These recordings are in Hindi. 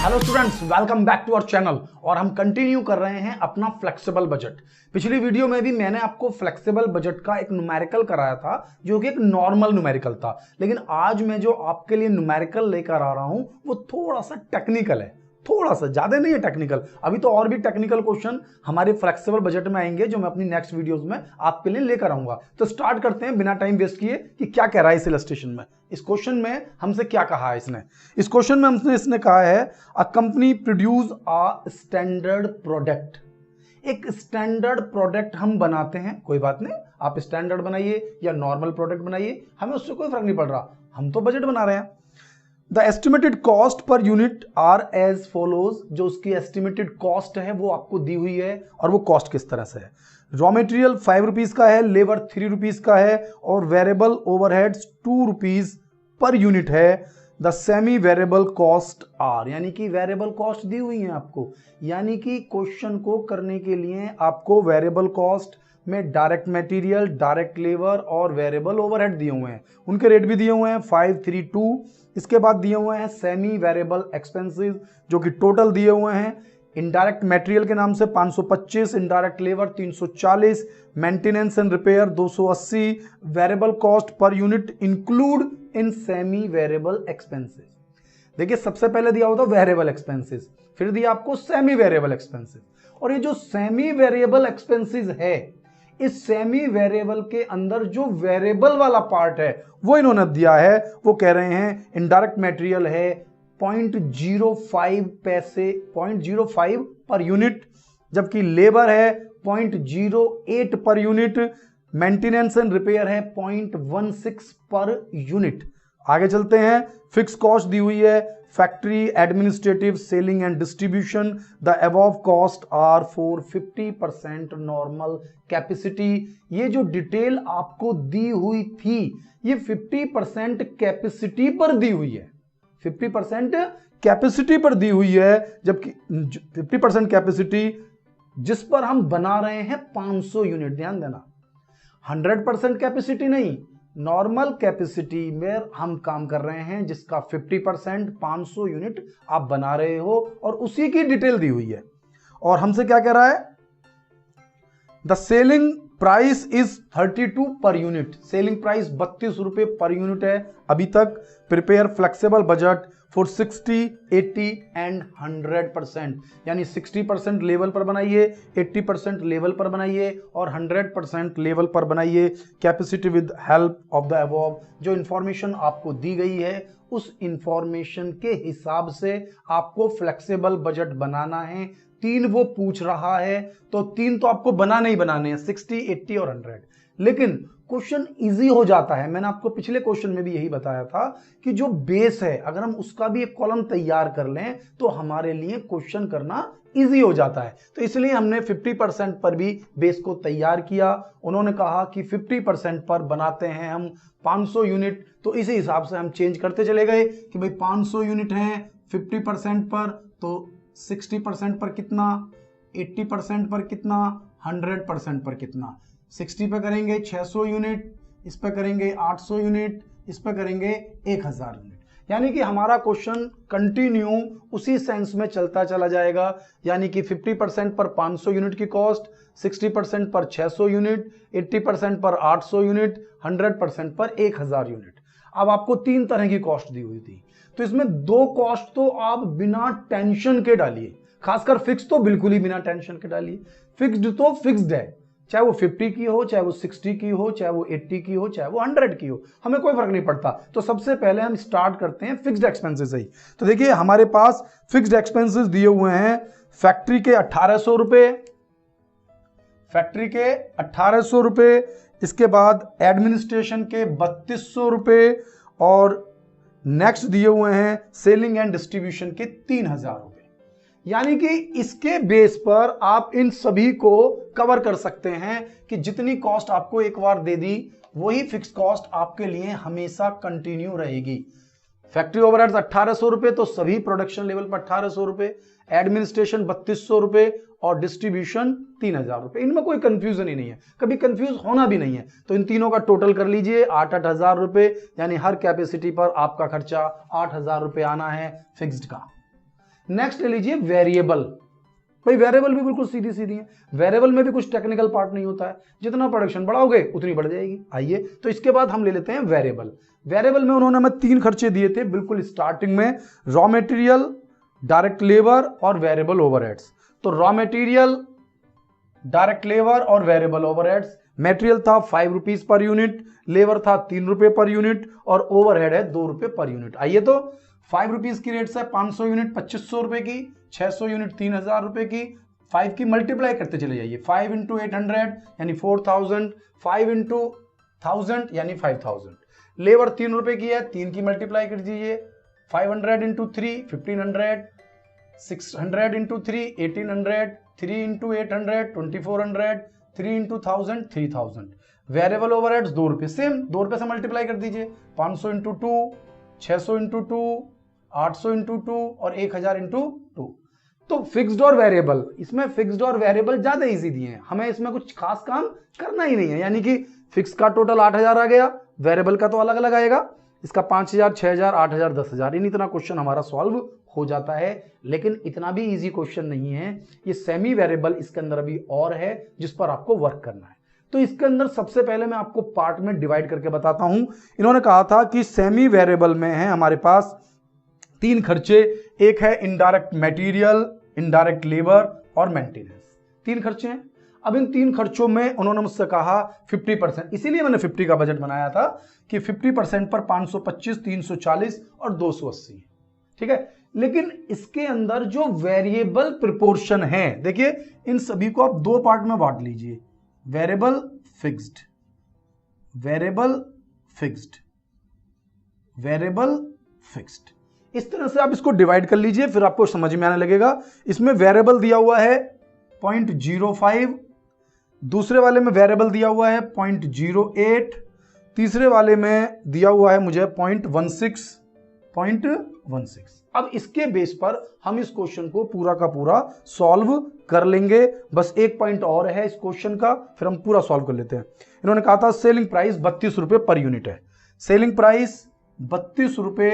Hello students, welcome back to our channel. और हम कंटिन्यू कर रहे हैं अपना फ्लेक्सिबल बजट। पिछली वीडियो में भी मैंने आपको फ्लेक्सिबल बजट का एक न्यूमेरिकल कराया था जो कि एक नॉर्मल न्यूमेरिकल था, लेकिन आज मैं जो आपके लिए न्यूमेरिकल लेकर आ रहा हूं वो थोड़ा सा टेक्निकल है, थोड़ा सा ज्यादा नहीं है टेक्निकल। अभी तो और भी टेक्निकल क्वेश्चन हमारे फ्लेक्सिबल बजट में आएंगे जो मैं अपनी नेक्स्ट वीडियोस में आपके लिए लेकर आऊंगा। तो स्टार्ट करते हैं बिना टाइम वेस्ट किए कि क्या कह रहा है इस इलस्ट्रेशन में। इस क्वेश्चन में हमसे क्या कहा है इसने? इस क्वेश्चन में हमसे इसने कहा है a company produce a standard product. एक स्टैंडर्ड प्रोडक्ट हम बनाते हैं, कोई बात नहीं, आप स्टैंडर्ड बनाइए या नॉर्मल प्रोडक्ट बनाइए, हमें उससे कोई फर्क नहीं पड़ रहा, हम तो बजट बना रहे हैं। The estimated cost per unit are as follows. जो उसकी एस्टिमेटेड कॉस्ट है वो आपको दी हुई है, और वो कॉस्ट किस तरह से है? रॉ मटेरियल 5 रुपीज का है, लेबर 3 रुपीज का है, और variable overheads 2 rupees per unit है। The semi variable cost are, यानी कि वेरिएबल कॉस्ट दी हुई है आपको, यानी कि क्वेश्चन को करने के लिए आपको वेरिएबल कॉस्ट में डायरेक्ट मटेरियल, डायरेक्ट लेबर और वेरिएबल ओवरहेड दिए हुए हैं, उनके रेट भी दिए हुए हैं 532। इसके बाद दिए हुए हैं सेमी वेरिएबल एक्सपेंसेस जो कि टोटल दिए हुए हैं। इनडायरेक्ट मटेरियल के नाम से 525, indirect labour 340, maintenance and repair 280, variable cost per unit include in semi variable expenses. देखिए, सबसे पहले दिया होता वेरिएबल एक्सपेंसेस, फिर दिया आपको सेमी वेरिएबल एक्सपेंसेस। और ये जो सेमी वेरिएबल एक्सपेंसेस है, इस सेमी वेरिएबल के अंदर जो वेरिएबल वाला पार्ट है वो इन्होंने दिया है। वो कह रहे हैं इनडायरेक्ट मटेरियल है 0.05 पैसे, 0.05 पर यूनिट, जबकि लेबर है 0.08 per unit, maintenance and repair है 0.16 पर यूनिट। आगे चलते हैं। फिक्स कॉस्ट दी हुई है factory, administrative, selling and distribution. The above cost are for 50% normal capacity. ये जो डिटेल आपको दी हुई थी ये 50% कैपेसिटी पर दी हुई है, 50% कैपेसिटी पर दी हुई है, जबकि 50% कैपेसिटी जिस पर हम बना रहे हैं 500 यूनिट। ध्यान देना, 100% कैपेसिटी नहीं, नॉर्मल कैपेसिटी में हम काम कर रहे हैं जिसका 50% 500 यूनिट आप बना रहे हो, और उसी की डिटेल दी हुई है। और हमसे क्या कह रहा है? The selling price is 32 per unit. Selling price 32 रुपए पर यूनिट है अभी तक। Prepare flexible budget for 60, 80 and 100%, यानी 60% लेवल पर बनाइए, 80% लेवल पर बनाइए और 100% लेवल पर बनाइए। Capacity with help of the above. जो इंफॉर्मेशन आपको दी गई है उस इंफॉर्मेशन के हिसाब से आपको फ्लेक्सिबल बजट बनाना है। 3 वो पूछ रहा है, तो 3 तो आपको बनाने ही बनाने हैं, 60, 80 और 100। लेकिन क्वेश्चन इजी हो जाता है। मैंने आपको पिछले क्वेश्चन में भी यही बताया था कि जो बेस है अगर हम उसका भी एक कॉलम तैयार कर लें तो हमारे लिए क्वेश्चन करना इजी हो जाता है। तो इसलिए हमने 50% पर भी बेस को तैयार किया। उन्होंने कहा कि 50% पर बनाते हैं हम 500 यूनिट, तो इसी हिसाब से हम चेंज करते चले गए कि भाई 500 यूनिट है 50% पर, तो 60% पर कितना, 80% पर कितना, 100% पर कितना। 60 पे करेंगे 600 यूनिट, इस पे करेंगे 800 यूनिट, इस पे करेंगे 1000 यूनिट। यानी कि हमारा क्वेश्चन कंटिन्यू उसी सेंस में चलता चला जाएगा, यानी कि 50% पर 500 यूनिट की कॉस्ट, 60% पर 600 यूनिट, 80% पर 800 यूनिट, 100% पर 1000 यूनिट। अब आपको 3 तरह की कॉस्ट दी हुई थी, तो इसमें 2 कॉस्ट तो आप बिना टेंशन के डालिए, खासकर फिक्स तो बिल्कुल ही बिना टेंशन के डालिए। फिक्स्ड तो फिक्स्ड है, चाहे वो 50 की हो, चाहे वो 60 की हो, चाहे वो 80 की हो, चाहे वो 100 की हो, हमें कोई फर्क नहीं पड़ता। तो सबसे पहले हम स्टार्ट करते हैं फिक्स्ड एक्सपेंसेस से ही। तो देखिए, हमारे पास फिक्स्ड एक्सपेंसेस दिए हुए हैं फैक्ट्री के 1800 रुपए, फैक्ट्री के 1800 रुपए, इसके बाद एडमिनिस्ट्रेशन के 3200 रुपए, और नेक्स्ट दिए हुए हैं सेलिंग एंड डिस्ट्रीब्यूशन के 3000 रुपए। यानी कि इसके बेस पर आप इन सभी को कवर कर सकते हैं कि जितनी कॉस्ट आपको एक बार दे दी वही फिक्स कॉस्ट आपके लिए हमेशा कंटिन्यू रहेगी। फैक्ट्री ओवरहेड्स 1800 रुपए, तो सभी प्रोडक्शन लेवल पर 1800 रुपए, एडमिनिस्ट्रेशन 3200 रुपए और डिस्ट्रीब्यूशन 3000 रुपए। इनमें कोई कंफ्यूजन ही नहीं है, कभी कंफ्यूज होना भी नहीं है। तो इन तीनों का टोटल कर लीजिए 8,000 रुपए, यानी हर कैपेसिटी पर आपका खर्चा 8,000 रुपए आना है फिक्स्ड का। नेक्स्ट ले लीजिए वेरिएबल। भाई वेरिएबल भी बिल्कुल सीधी सीधी है, वेरिएबल में भी कुछ टेक्निकल पार्ट नहीं होता है, जितना प्रोडक्शन बढ़ाओगे उतनी बढ़ जाएगी। आइए तो इसके बाद हम ले लेते हैं वेरिएबल। वेरिएबल में उन्होंने हमें 3 खर्चे दिए थे बिल्कुल स्टार्टिंग में, रॉ मटेरियल, डायरेक्ट लेबर और वेरिएबल ओवरहेड्स। तो रॉ मटेरियल, डायरेक्ट लेबर और वेरिएबल ओवरहेड्स। मटेरियल था 5 रुपीज पर यूनिट, लेबर था 3 रुपए पर यूनिट और ओवरहेड है 2 रुपए पर यूनिट। आइए तो 5 रुपीज की रेट से 500 यूनिट 2500 रुपए की, 600 यूनिट 3000 रुपए की, 5 की मल्टीप्लाई करते चले जाइए, 5 इंटू 800 यानी 4000, 5 इंटू 1000 यानी 5000। लेबर 3 रुपए की है, 3 की मल्टीप्लाई कर दीजिए, 500 into 3 1500, 600 into 3 1800, 3 into 800 2400, 3 into 1000 3000। Variable overheads 2 रुपए, सेम 2 रुपए से मल्टीप्लाई कर दीजिए, 500 इंटू 2, 600 इंटू 2, 800 इंटू 2 और 1000 इंटू 2। तो फिक्स्ड और वेरिएबल, इसमें फिक्स्ड और वेरिएबल ज्यादा इजी दिए हैं, हमें इसमें कुछ खास काम करना ही नहीं है। यानी कि फिक्स का टोटल 8000 आ गया, वेरिएबल का तो अलग अलग आएगा, इसका 5000 6000 8000 10000, इन इतना क्वेश्चन हमारा सॉल्व हो जाता है। लेकिन इतना भी इजी क्वेश्चन नहीं है, ये सेमी वेरिएबल इसके अंदर अभी और है जिस पर आपको वर्क करना है। तो इसके अंदर सबसे पहले मैं आपको पार्ट में डिवाइड करके बताता हूं। इन्होंने कहा था कि सेमी वेरिएबल में है हमारे पास 3 खर्चे, एक है इनडायरेक्ट मटेरियल, इनडायरेक्ट लेबर और मेंटेनेंस। 3 खर्चे हैं। अब इन 3 खर्चों में उन्होंने मुझसे कहा 50%, इसीलिए मैंने 50 का बजट बनाया था कि 50% पर 525, 340 और 280, ठीक है। लेकिन इसके अंदर जो वेरिएबल प्रोपोर्शन है, देखिए इन सभी को आप 2 पार्ट में बांट लीजिए, variable fixed, variable fixed, variable fixed. इस तरह से आप इसको डिवाइड कर लीजिए, फिर आपको समझ में आने लगेगा। इसमें वेरिएबल दिया हुआ है 0.05, दूसरे वाले में वेरिएबल दिया हुआ है 0.08, तीसरे वाले में दिया हुआ है मुझे 0.16। अब इसके बेस पर हम इस क्वेश्चन को पूरा का पूरा सॉल्व कर लेंगे। बस एक पॉइंट और है इस क्वेश्चन का, फिर हम पूरा सॉल्व कर लेते हैं। इन्होंने कहा था सेलिंग प्राइस 32 रुपए पर यूनिट है, सेलिंग प्राइस 32 रुपए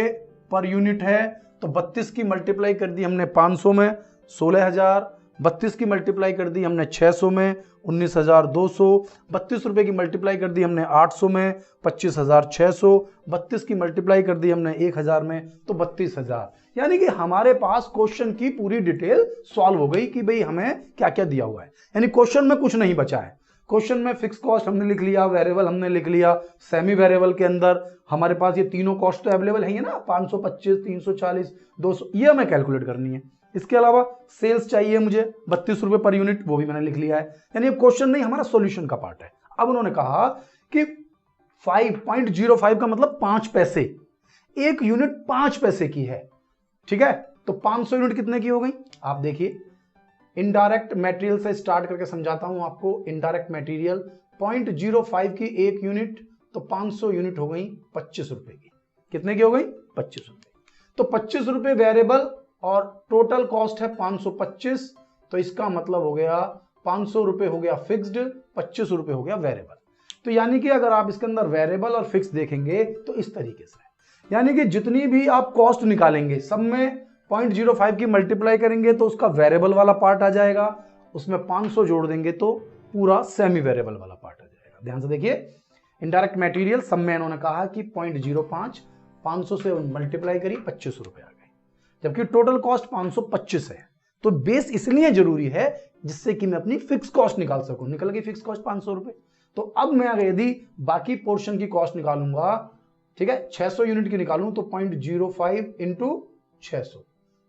पर यूनिट है, तो 32 की मल्टीप्लाई कर दी हमने 500 में 16000, 32 की मल्टीप्लाई कर दी हमने 600 में 19200, 32 रुपए की मल्टीप्लाई कर दी हमने 800 में 25600, 32 की मल्टीप्लाई कर दी हमने 1000 में तो 32000। यानी कि हमारे पास क्वेश्चन की पूरी डिटेल सॉल्व हो गई कि भाई हमें क्या क्या दिया हुआ है। यानी क्वेश्चन में कुछ नहीं बचा है। क्वेश्चन में फिक्स कॉस्ट हमने लिख लिया, वेरिएबल हमने लिख लिया, सेमी वेरिएबल के अंदर हमारे पास ये तीनों कॉस्ट तो अवेलेबल है ना, 525, 340, 200, ये हमें कैलकुलेट करनी है। इसके अलावा सेल्स चाहिए मुझे 32 रुपए पर यूनिट, वो भी मैंने लिख लिया है। यानी अब क्वेश्चन नहीं, हमारा सॉल्यूशन का पार्ट है। अब उन्होंने कहा कि 5.05 का मतलब 5 पैसे, एक यूनिट 5 पैसे की है, ठीक है। तो 500 यूनिट कितने की हो गई, आप देखिए। इनडायरेक्ट मटेरियल से स्टार्ट करके समझाता हूं आपको। इनडायरेक्ट मटेरियल 0.05 की एक यूनिट, तो 500 यूनिट हो गई 25 रुपए की। कितने की हो गई, 25 रुपए। तो 25 रुपए वेरिएबल और टोटल कॉस्ट है 525, तो इसका मतलब हो गया 500 रुपए हो गया फिक्स्ड, 25 रुपए हो गया वेरिएबल। तो यानी कि अगर आप इसके अंदर वेरिएबल और फिक्स देखेंगे तो इस तरीके से, यानी कि जितनी भी आप कॉस्ट निकालेंगे सब में 0.05 की मल्टीप्लाई करेंगे तो उसका वेरिएबल वाला पार्ट आ जाएगा, उसमें 500 जोड़ देंगे तो पूरा सेमी वेरिएबल वाला पार्ट आ जाएगा। ध्यान से देखिए, इनडायरेक्ट मटेरियल सब में इन्होंने कहा कि 0.05, 500 से मल्टीप्लाई करी 25 रुपए आ गए, जबकि टोटल कॉस्ट 525 है। तो बेस इसलिए जरूरी है जिससे कि मैं अपनी फिक्स कॉस्ट निकाल सकूं। निकल गई फिक्स कॉस्ट 500 रुपए। तो अब मैं अगर यदि बाकी पोर्शन की कॉस्ट निकालूंगा, ठीक है, 600 यूनिट की निकालूं तो 0.05 इंटू 600,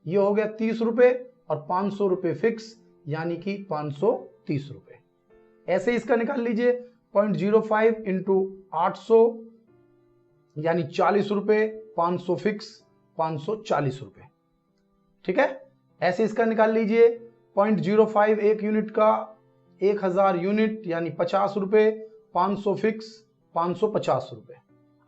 ये हो गया 30 रुपए और 500 रुपए फिक्स, यानी कि 530 रुपए। ऐसे इसका निकाल लीजिए 0.05 इंटू 800 यानी 40 रुपए, 500 फिक्स 540 रुपए, ठीक है। ऐसे इसका निकाल लीजिए 0.05 एक यूनिट का, 1000 यूनिट यानी 50 रुपए, 500 फिक्स 550 रुपए।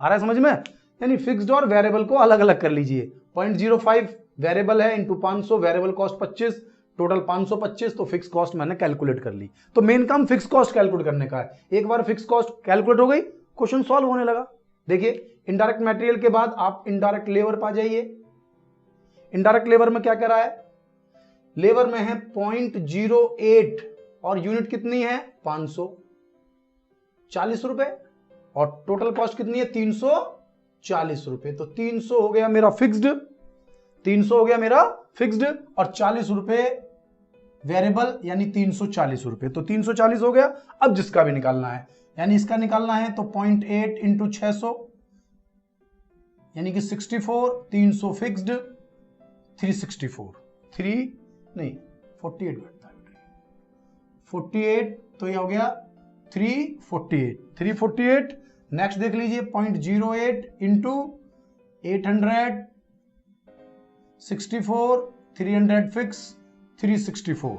आ रहा है समझ में। यानी फिक्स्ड और वेरिएबल को अलग अलग कर लीजिए। 0.05 वेरिएबल है इंटू 500, वेरिएबल कॉस्ट 25, टोटल 525, तो फिक्स कॉस्ट मैंने कैलकुलेट कर ली। तो मेन काम फिक्स कॉस्ट कैलकुलेट करने का है। एक बार फिक्स कॉस्ट कैलकुलेट हो गई, क्वेश्चन सॉल्व होने लगा। देखिए, इनडायरेक्ट मटेरियल के बाद आप इनडायरेक्ट लेबर पा जाइए। इनडायरेक्ट लेबर में क्या कह रहा है, लेबर में है 0.08 और यूनिट कितनी है 540 रुपए और टोटल कॉस्ट कितनी है 340 रुपए। तो 300 हो गया मेरा फिक्स्ड, 300 हो गया मेरा फिक्स्ड और 40 रुपए वेरिएबल यानी 340 रुपए। तो 340 हो गया। अब जिसका भी निकालना है यानी इसका निकालना है तो 0.8 इंटू 600 यानी कि 64, 300 फिक्स्ड 364 48 बैठता है 48 तो ये हो गया 348। नेक्स्ट देख लीजिए 0.08 इंटू 800 64 300 फिक्स 364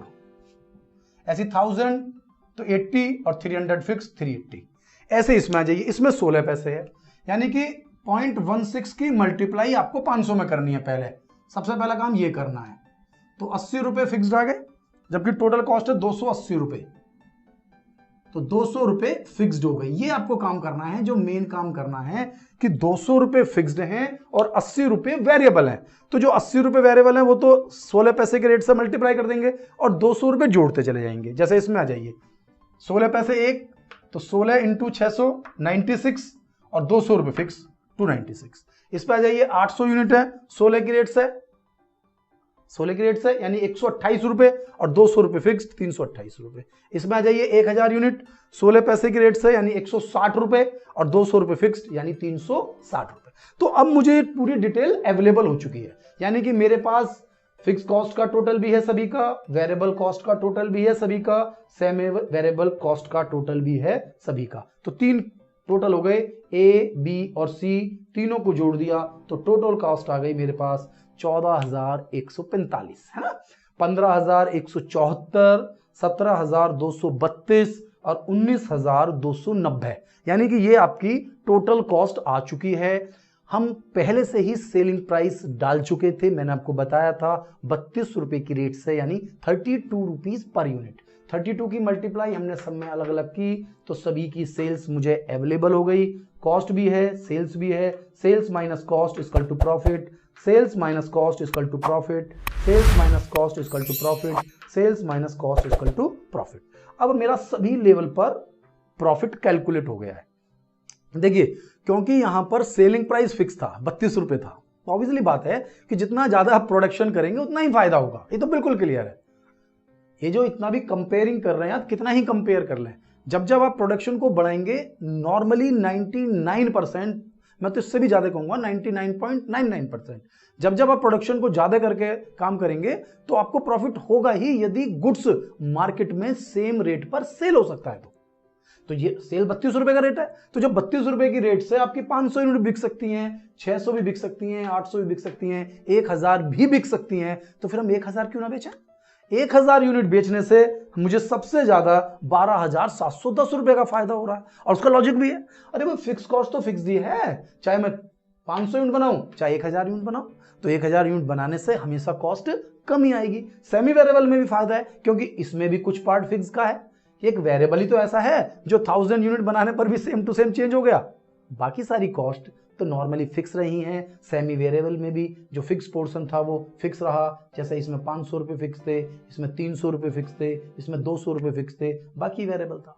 ऐसी 1000 तो 80 और 300 फिक्स 380 ऐसे इसमें आ जाइए। इसमें 16 पैसे है यानी कि 0.16 की मल्टीप्लाई आपको 500 में करनी है। पहले सबसे पहला काम ये करना है तो 80 रुपए फिक्स्ड आ गए जबकि टोटल कॉस्ट है 280 रुपए तो 200 रुपए फिक्स्ड हो गए। ये आपको काम करना है, जो मेन काम करना है कि 200 रुपए फिक्स्ड हैं और 80 रुपए वेरिएबल हैं। तो जो 80 रुपए वेरिएबल हैं वो तो 16 पैसे के रेट से मल्टीप्लाई कर देंगे और 200 रुपए जोड़ते चले जाएंगे। जैसे इसमें आ जाइए 16 पैसे एक तो 16 इंटू 600 96 और 200 रुपए फिक्स 296। इस पे आ जाइए 800 यूनिट है 16 की रेट से, 16 की रेट से यानी 128 रुपए और 200 रुपए फिक्स्ड 328 रुपए। इसमें आ जाइए 1000 यूनिट 16 पैसे की रेट से यानी 160 रुपए और 200 रुपए फिक्स्ड यानी 360 रुपए। तो अब मुझे पूरी डिटेल अवेलेबल हो चुकी है यानी कि मेरे पास फिक्स कॉस्ट का टोटल भी है सभी का, वेरिएबल कॉस्ट का टोटल भी है सभी का, सेमी वेरिएबल कॉस्ट का टोटल भी है सभी का। तो 3 टोटल हो गए, ए बी और सी तीनों को जोड़ दिया तो टोटल कॉस्ट आ गई मेरे पास 14,145 है ना, 15,174, 17,232 और 19,290 यानी कि ये आपकी टोटल कॉस्ट आ चुकी है। हम पहले से ही सेलिंग प्राइस डाल चुके थे, मैंने आपको बताया था 32 रुपए की रेट से यानी 32 रुपीज पर यूनिट। 32 की मल्टीप्लाई हमने सब में अलग अलग की तो सभी की सेल्स मुझे अवेलेबल हो गई। कॉस्ट भी है सेल्स भी है, sales minus cost equal to profit, sales minus cost equal to profit, sales minus cost equal to profit, sales minus cost equal to profit. अब मेरा सभी लेवल पर प्रॉफिट कैलकुलेट हो गया है। देखिए क्योंकि यहां पर सेलिंग प्राइस फिक्स था 32 रुपए था, तो ऑब्वियसली बात है कि जितना ज्यादा आप प्रोडक्शन करेंगे उतना ही फायदा होगा, ये तो बिल्कुल क्लियर है। ये जो इतना भी कंपेयरिंग कर रहे हैं आप, कितना ही कंपेयर कर लें, जब जब आप प्रोडक्शन को बढ़ाएंगे नॉर्मली 99%, मैं तो इससे भी ज्यादा कहूंगा 99.99%, जब जब आप प्रोडक्शन को ज्यादा करके काम करेंगे तो आपको प्रॉफिट होगा ही यदि गुड्स मार्केट में सेम रेट पर सेल हो सकता है। तो ये सेल 32 रुपए का रेट है, तो जब 32 रुपए की रेट से आपकी 500 यूनिट बिक सकती हैं, 600 भी बिक सकती हैं, 800 भी बिक सकती हैं, 1000 भी बिक सकती हैं, तो फिर हम 1000 क्यों ना बेचें। 1000 यूनिट बेचने से मुझे सबसे ज्यादा 12,710 रुपए का फायदा हो रहा है। और उसका लॉजिक भी है, अरे भाई फिक्स कॉस्ट तो फिक्स ही है, चाहे मैं 500 यूनिट बनाऊं चाहे 1000 यूनिट बनाऊं, तो 1000 यूनिट बनाने से हमेशा कॉस्ट कम ही आएगी। सेमी वेरिएबल में भी फायदा है क्योंकि इसमें भी कुछ पार्ट फिक्स का है, एक वेरिएबल ही तो ऐसा है जो 1000 यूनिट बनाने पर भी सेम टू सेम चेंज हो गया, बाकी सारी कॉस्ट तो नॉर्मली फिक्स रही हैं। सेमी वेरिएबल में भी जो फिक्स पोर्शन था वो फिक्स रहा, जैसे इसमें 500 रुपए फिक्स थे, इसमें 300 रुपए फिक्स थे, इसमें 200 रुपए फिक्स थे, बाकी वेरिएबल था।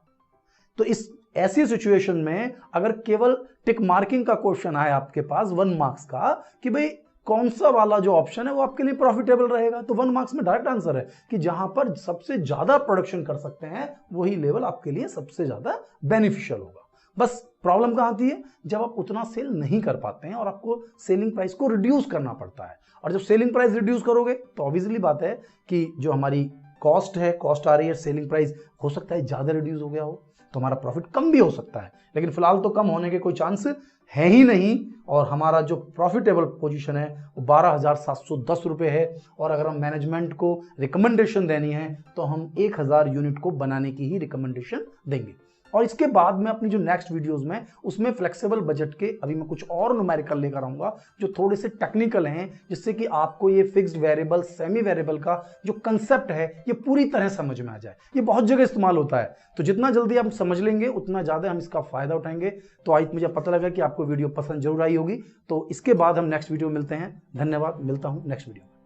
तो इस ऐसी सिचुएशन में अगर केवल टिक मार्किंग का क्वेश्चन आए आपके पास 1 मार्क्स का कि भाई कौन सा वाला जो ऑप्शन है वो आपके लिए प्रॉफिटेबल रहेगा, तो 1 मार्क्स में डायरेक्ट आंसर है कि जहां पर सबसे ज्यादा प्रोडक्शन कर सकते हैं वही लेवल आपके लिए सबसे ज्यादा बेनिफिशियल होगा। बस प्रॉब्लम कहां आती है, जब आप उतना सेल नहीं कर पाते हैं और आपको सेलिंग प्राइस को रिड्यूस करना पड़ता है। और जब सेलिंग प्राइस रिड्यूस करोगे तो ऑब्वियसली बात है कि जो हमारी कॉस्ट है, कॉस्ट आ रही है, सेलिंग प्राइस हो सकता है ज्यादा रिड्यूस हो गया हो तो हमारा प्रॉफिट कम भी हो सकता है, लेकिन फिलहाल तो कम होने के कोई चांस है ही नहीं। और हमारा जो प्रॉफिटेबल पोजीशन है वो 12,710 रुपए है। और अगर हम मैनेजमेंट को रिकमेंडेशन देनी है तो हम 1000 यूनिट को बनाने की ही रिकमेंडेशन देंगे। और इसके बाद में अपनी जो नेक्स्ट वीडियोस में उसमें फ्लेक्सिबल बजट के अभी मैं कुछ और न्यूमेरिकल लेकर आऊंगा जो थोड़े से टेक्निकल हैं, जिससे कि आपको ये फिक्स्ड वेरिएबल सेमी वेरिएबल का जो कंसेप्ट है ये पूरी तरह समझ में आ जाए। ये बहुत जगह इस्तेमाल होता है, तो जितना जल्दी आप समझ लेंगे उतना ज्यादा हम इसका फायदा उठाएंगे। तो आज मुझे पता लगा कि आपको वीडियो पसंद जरूर आई होगी, तो इसके बाद हम नेक्स्ट वीडियो मिलते हैं। धन्यवाद, मिलता हूं नेक्स्ट वीडियो में।